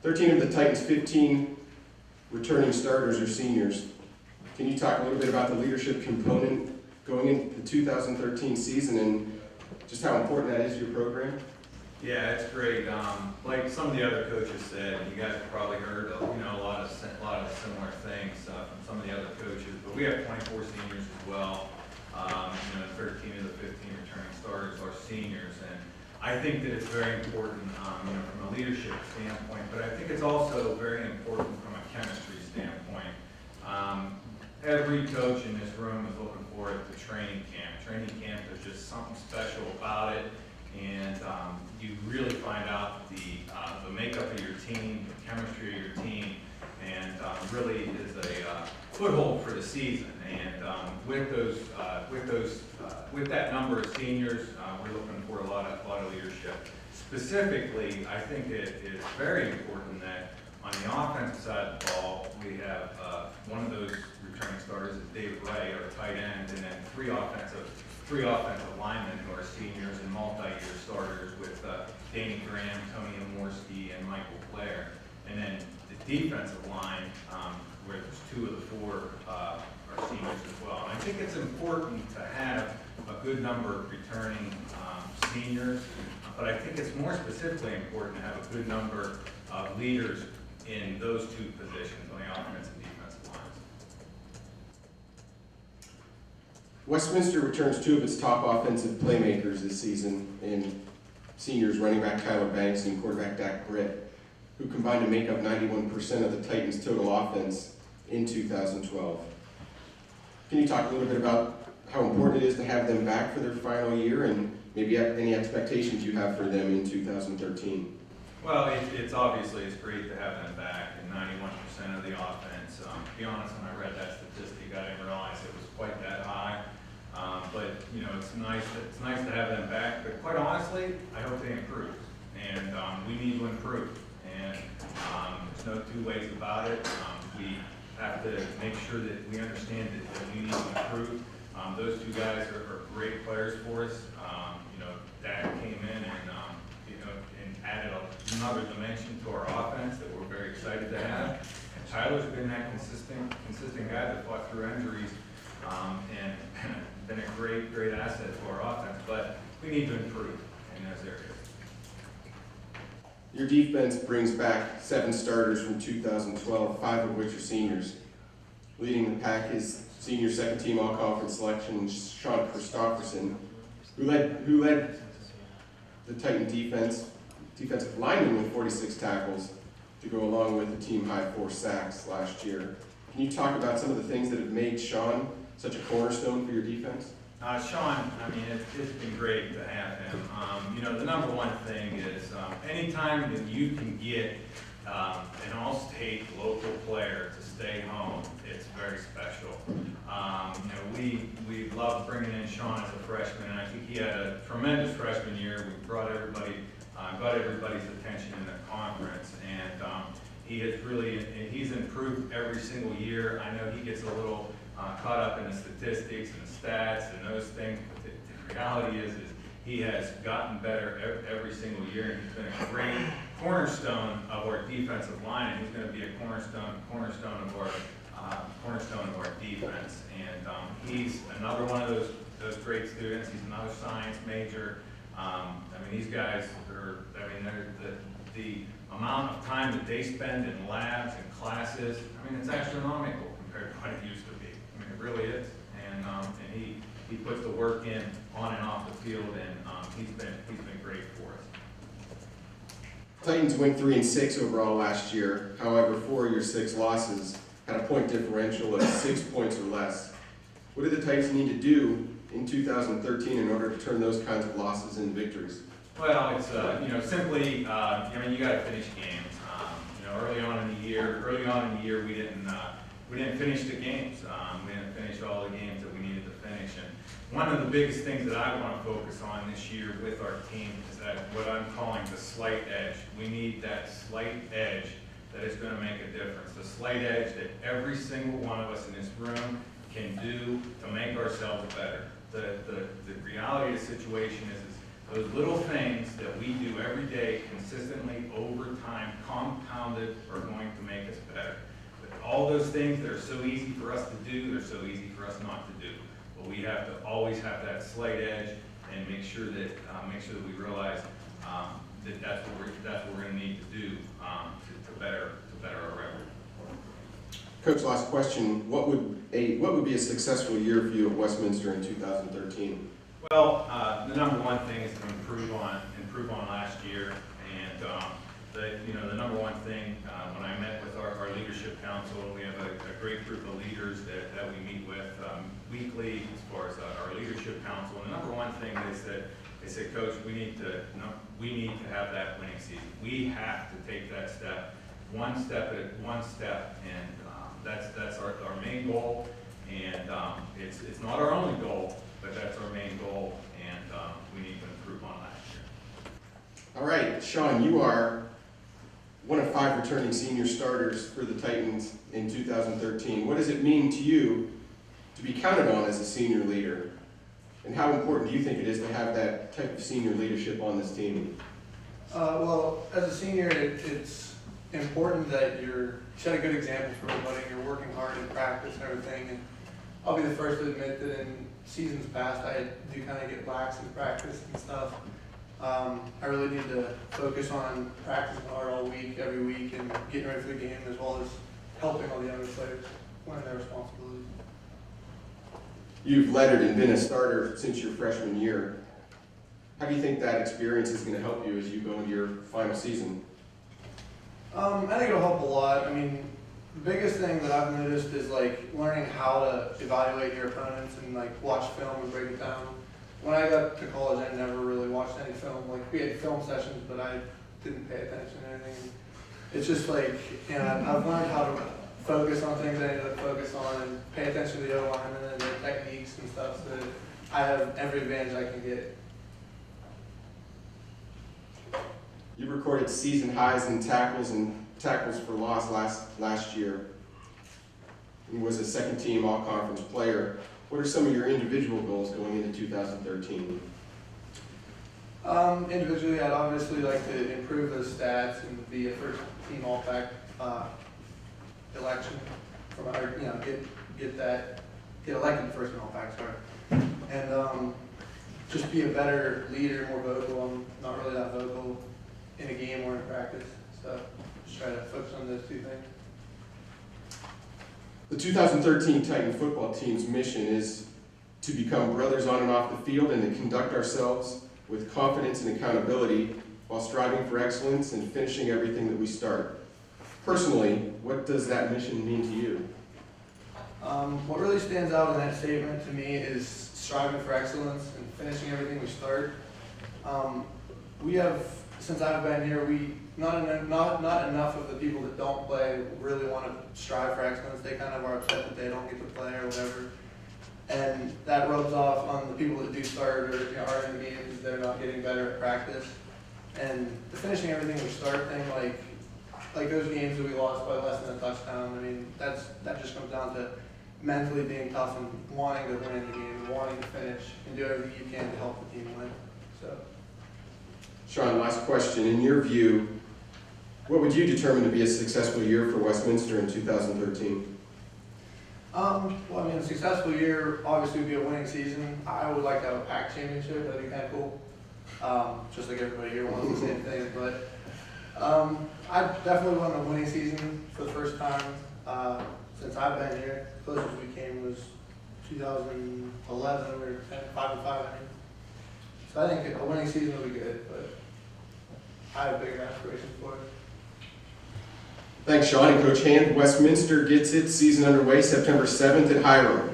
13 of the Titans' 15 returning starters are seniors. Can you talk a little bit about the leadership component going into the 2013 season and just how important that is to your program? Yeah, it's great. Like some of the other coaches said, and you guys have probably heard of, a lot of the similar things from some of the other coaches. But we have 24 seniors as well. 13 of the 15 returning starters are seniors, and I think that it's very important, from a leadership standpoint. But I think it's also very important from a chemistry standpoint. Every coach in this room is looking forward to training camp. Training camp is just something special about it. And you really find out the makeup of your team, the chemistry of your team, and really is a foothold for the season. And with that number of seniors, we're looking for a lot of leadership. Specifically, I think it is very important that on the offensive side of the ball, we have one of those returning starters is David Ray, our tight end, and then three offensive linemen who are seniors and multi-year starters with Danny Graham, Tony Amorski, and Michael Blair. And then the defensive line, where there's two of the four are seniors as well. And I think it's important to have a good number of returning seniors, but I think it's more specifically important to have a good number of leaders in those two positions on the offensive and defensive lines. Westminster returns two of its top offensive playmakers this season in seniors running back Tyler Banks and quarterback Dak Britt, who combined to make up 91% of the Titans' total offense in 2012. Can you talk a little bit about how important it is to have them back for their final year and maybe any expectations you have for them in 2013? Well, it's great to have them back, and 91% of the offense. To be honest, when I read that statistic, I didn't realize it was quite that high. But it's nice to have them back. But quite honestly, I hope they improve, and we need to improve. And there's no two ways about it. We have to make sure that we understand that we need to improve. Those two guys are great players for us. Dak came in and added another dimension to our offense that we're very excited to have. And Tyler's been that consistent guy that fought through injuries and been a great asset to our offense. But we need to improve in those areas. Your defense brings back 7 starters from 2012, 5 of which are seniors. Leading the PAC is senior second-team all-conference selection Sean Christofferson, who led the Titan defensive lineman with 46 tackles to go along with the team-high 4 sacks last year. Can you talk about some of the things that have made Sean such a cornerstone for your defense? Sean, it's been great to have him. The number one thing is anytime that you can get an all-state local player to stay home, it's very special. We loved bringing in Sean as a freshman, and I think he had a tremendous freshman year. We brought got everybody's attention in the conference, and he's improved every single year. I know he gets a little caught up in the statistics and the stats and those things, but the reality is he has gotten better every single year, and he's been a great cornerstone of our defensive line, and he's going to be a cornerstone of our defense. And he's another one of those great students. He's another science major. These guys are. The amount of time that they spend in labs and classes. It's astronomical compared to what it used to be. It really is. And he puts the work in on and off the field, and he's been great for us. Titans went 3-6 overall last year. However, 4 of your 6 losses had a point differential of 6 points or less. What do the Titans need to do in 2013 in order to turn those kinds of losses into victories? Well, it's simply you got to finish games. Early on in the year, we didn't finish the games. We didn't finish all the games that we needed to finish. And one of the biggest things that I want to focus on this year with our team is that what I'm calling the slight edge. We need that slight edge that is going to make a difference. The slight edge that every single one of us in this room can do to make ourselves better. The reality of the situation is Those little things that we do every day consistently over time, compounded, are going to make us better. But all those things that are so easy for us to do, they're so easy for us not to do. But we have to always have that slight edge and make sure that we realize that's what we're going to need to do to better our record. Coach, last question. What would be a successful year for you at Westminster in 2013? Well, the number one thing is to improve on last year, and the number one thing when I met with our leadership council, we have a great group of leaders that we meet with weekly as far as our leadership council. And the number one thing is that they said, Coach, we need to have that winning season. We have to take that step, one step, and that's our main goal. And it's not our only goal, but that's our main goal, and we need to improve on last year. All right, Sean, you are one of 5 returning senior starters for the Titans in 2013. What does it mean to you to be counted on as a senior leader? And how important do you think it is to have that type of senior leadership on this team? Well, as a senior, it's important that you set a good example for everybody. You're working hard in practice and everything. And I'll be the first to admit that in seasons past, I do kind of get lax in practice and stuff. I really need to focus on practicing hard all week, every week, and getting ready for the game, as well as helping all the younger players learn their responsibilities. You've lettered and been a starter since your freshman year. How do you think that experience is going to help you as you go into your final season? I think it'll help a lot. I mean, the biggest thing that I've noticed is learning how to evaluate your opponents and watch film and break it down. When I got to college, I never really watched any film. We had film sessions, but I didn't pay attention to anything. It's just I've learned how to focus on things I need to focus on and pay attention to the O-linemen and their techniques and stuff so that I have every advantage I can get. You recorded season highs in tackles for loss last year, and was a second-team all-conference player. What are some of your individual goals going into 2013? Individually, I'd obviously like to improve those stats and be a first-team all-PAC election, get elected first-team all-PAC, sorry, and just be a better leader, more vocal. I'm not really that vocal in a game or in practice, so just try to focus on those 2 things. The 2013 Titan football team's mission is to become brothers on and off the field and to conduct ourselves with confidence and accountability while striving for excellence and finishing everything that we start. Personally, what does that mission mean to you? What really stands out in that statement to me is striving for excellence and finishing everything we start. We have, since I've been here, not enough of the people that don't play really want to strive for excellence. They kind of are upset that they don't get to play or whatever. And that rubs off on the people that do start or are in the games. They're not getting better at practice. And the finishing everything we start thing, like those games that we lost by less than a touchdown, I mean, that just comes down to mentally being tough and wanting to win the game, wanting to finish, and do everything you can to help the team win. So, Sean, last question. In your view, what would you determine to be a successful year for Westminster in 2013? Well, I mean, a successful year obviously would be a winning season. I would like to have a PAC championship. That'd be kind of cool. Just like everybody here wants the same thing. But I definitely want a winning season for the first time since I've been here. The closest we came was 2011. We were 5-5, I think. So I think a winning season would be good, but I have bigger aspirations for it. Thanks, Sean. And Coach Hand, Westminster gets its season underway September 7th at Hiram.